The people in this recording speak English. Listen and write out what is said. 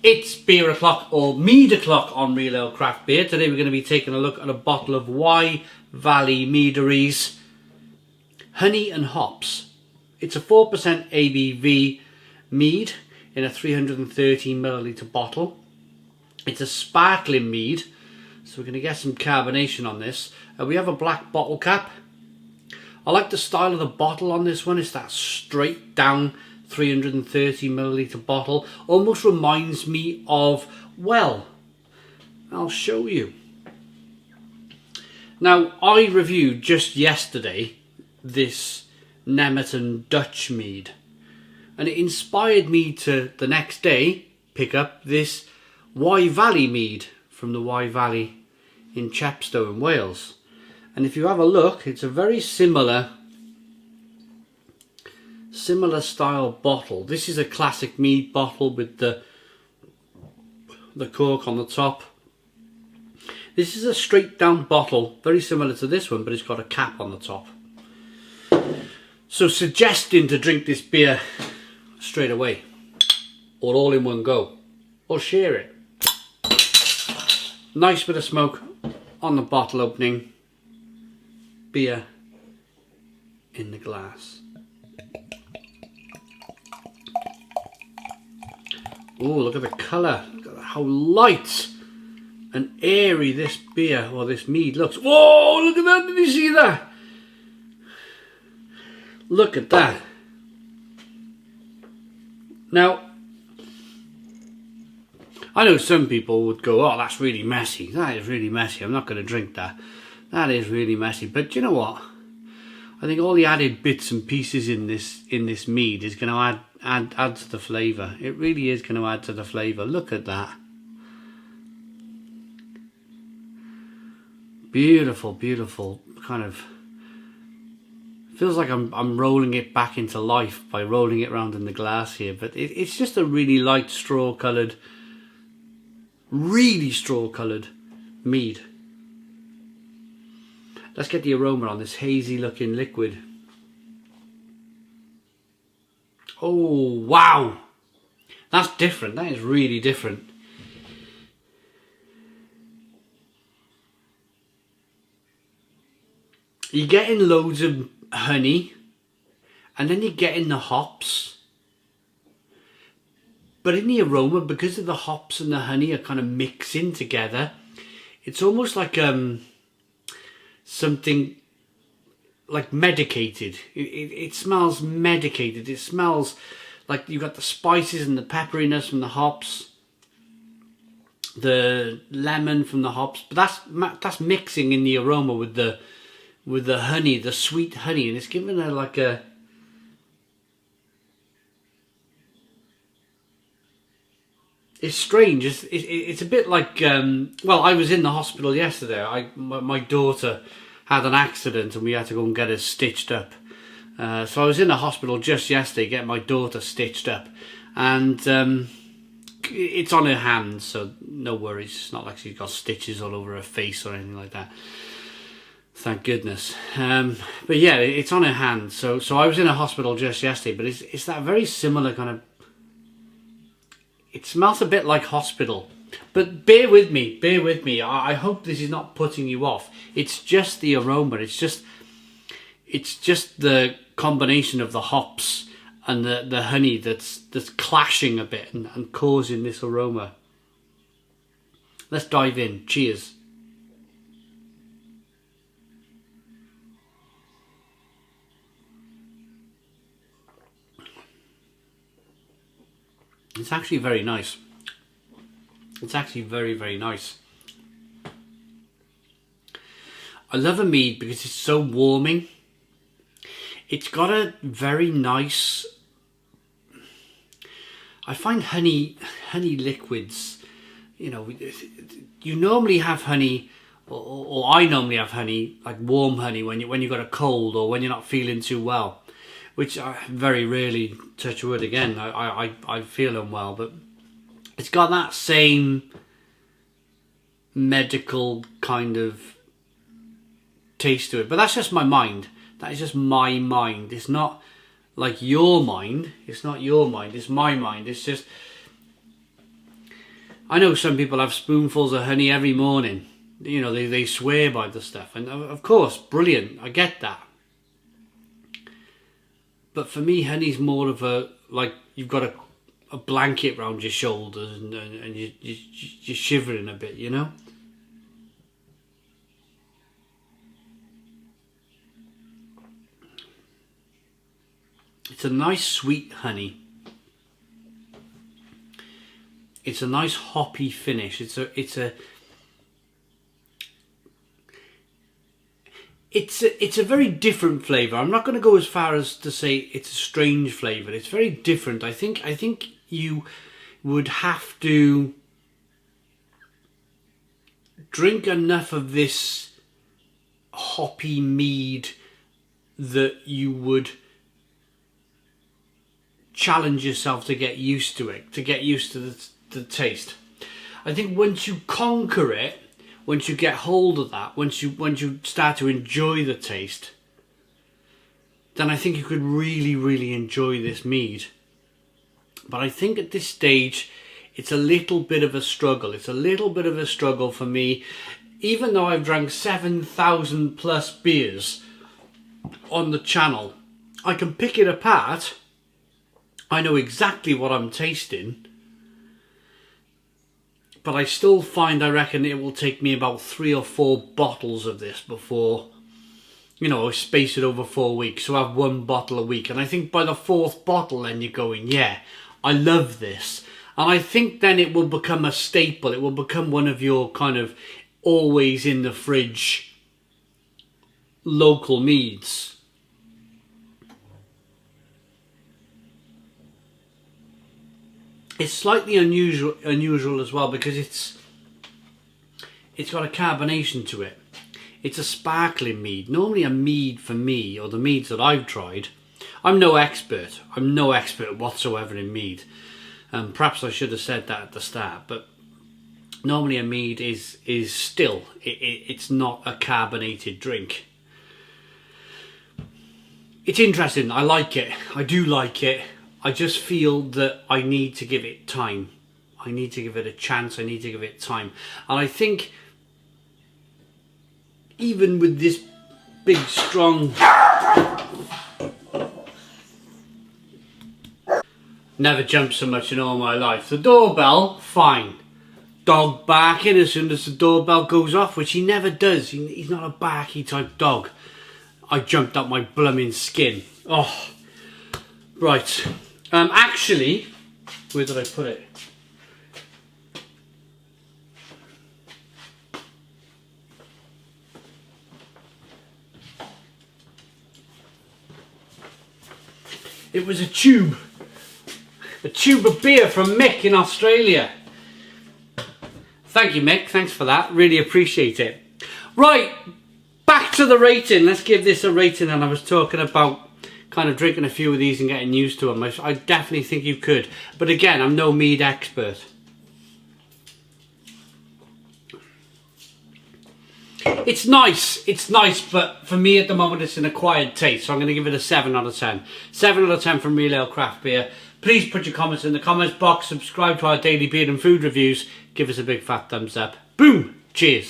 It's beer o'clock or mead o'clock on Real Ale Craft Beer. Today we're going to be taking a look at a bottle of Wye Valley Meaderies Honey and Hops. It's a 4% ABV mead in a 330ml bottle. It's a sparkling mead, so we're going to get some carbonation on this. We have a black bottle cap. I like the style of the bottle on this one. It's that straight down 330ml bottle. Almost reminds me of, well, I'll show you. Now, I reviewed just yesterday this Nemerton Dutch mead, and it inspired me to the next day pick up this Wye Valley mead from the Wye Valley in Chepstow in Wales. And if you have a look, it's a very similar style bottle. This is a classic mead bottle with the cork on the top. This is a straight down bottle, very similar to this one, but it's got a cap on the top. So suggesting to drink this beer straight away, or all in one go, or share it. Nice bit of smoke on the bottle opening. Beer in the glass. Oh, look at the colour. Look at how light and airy this beer or this mead looks. Whoa, look at that. Did you see that? Look at that. Now, I know some people would go, oh, that's really messy. That is really messy. I'm not going to drink that. That is really messy. But you know what? I think all the added bits and pieces in this mead is going to add to the flavour. It really is going to add to the flavour. Look at that. Beautiful, beautiful. Kind of feels like I'm rolling it back into life by rolling it around in the glass here. But it's just a really light straw coloured, really straw coloured mead. Let's get the aroma on this hazy looking liquid. Oh, wow. That's different. That is really different. You're getting loads of honey, and then you're getting the hops. But in the aroma, because of the hops and the honey are kind of mixing together, it's almost like something like medicated. It smells medicated. It smells like you've got the spices and the pepperiness from the hops, the lemon from the hops, but that's mixing in the aroma with the honey, the sweet honey, and it's giving her like a it's strange. It's a bit like well, I was in the hospital yesterday. My daughter had an accident and we had to go and get her stitched up. So I was in the hospital just yesterday getting my daughter stitched up, and it's on her hand, so no worries. It's not like she's got stitches all over her face or anything like that. Thank goodness. But yeah, it's on her hand. So I was in a hospital just yesterday, but it's that very similar kind of. It smells a bit like hospital. But bear with me, bear with me. I hope this is not putting you off. It's just the aroma. It's just the combination of the hops and the honey that's clashing a bit and causing this aroma. Let's dive in. Cheers. It's actually very nice. It's actually very, very nice. I love a mead because it's so warming. It's got a very nice... I find honey liquids, you know, you normally have honey, or I normally have honey, like warm honey, when you've got a cold or when you're not feeling too well. Which I very rarely, touch wood again, I feel unwell, but it's got that same medical kind of taste to it. But that's just my mind. That is just my mind. It's not like your mind. It's not your mind. It's my mind. It's just... I know some people have spoonfuls of honey every morning. You know, they swear by the stuff. And of course, brilliant. I get that. But for me, honey's more of a, like, you've got a blanket round your shoulders and you're shivering a bit, you know? It's a nice sweet honey. It's a nice hoppy finish. It's a very different flavour. I'm not going to go as far as to say it's a strange flavour. It's very different. I think you would have to drink enough of this hoppy mead that you would challenge yourself to get used to it, to get used to the taste. I think once you conquer it, once you get hold of that, once you start to enjoy the taste, then I think you could really, really enjoy this mead. But I think at this stage, it's a little bit of a struggle. It's a little bit of a struggle for me. Even though I've drank 7,000 plus beers on the channel, I can pick it apart. I know exactly what I'm tasting. But I still find, I reckon it will take me about 3 or 4 bottles of this before, you know, I space it over 4 weeks. So I have 1 bottle a week. And I think by the 4th bottle then you're going, yeah, I love this. And I think then it will become a staple. It will become one of your kind of always in the fridge local meads. It's slightly unusual as well because it's got a carbonation to it. It's a sparkling mead. Normally a mead for me, or the meads that I've tried, I'm no expert. I'm no expert whatsoever in mead. Perhaps I should have said that at the start, but normally a mead is still, it's not a carbonated drink. It's interesting. I like it. I do like it. I just feel that I need to give it time. I need to give it a chance. I need to give it time. And I think even with this big, strong... Never jumped so much in all my life. The doorbell, fine. Dog barking as soon as the doorbell goes off, which he never does. He's not a barky type dog. I jumped up my blooming skin. Oh, right. Actually, where did I put it? It was a tube of beer from Mick in Australia. Thank you, Mick. Thanks for that. Really appreciate it. Right, back to the rating. Let's give this a rating. And I was talking about kind of drinking a few of these and getting used to them. I definitely think you could. But again, I'm no mead expert. It's nice, but for me at the moment it's an acquired taste, so I'm going to give it a 7 out of 10. 7 out of 10 from Real Ale Craft Beer. Please put your comments in the comments box, subscribe to our daily beer and food reviews, give us a big fat thumbs up. Boom! Cheers!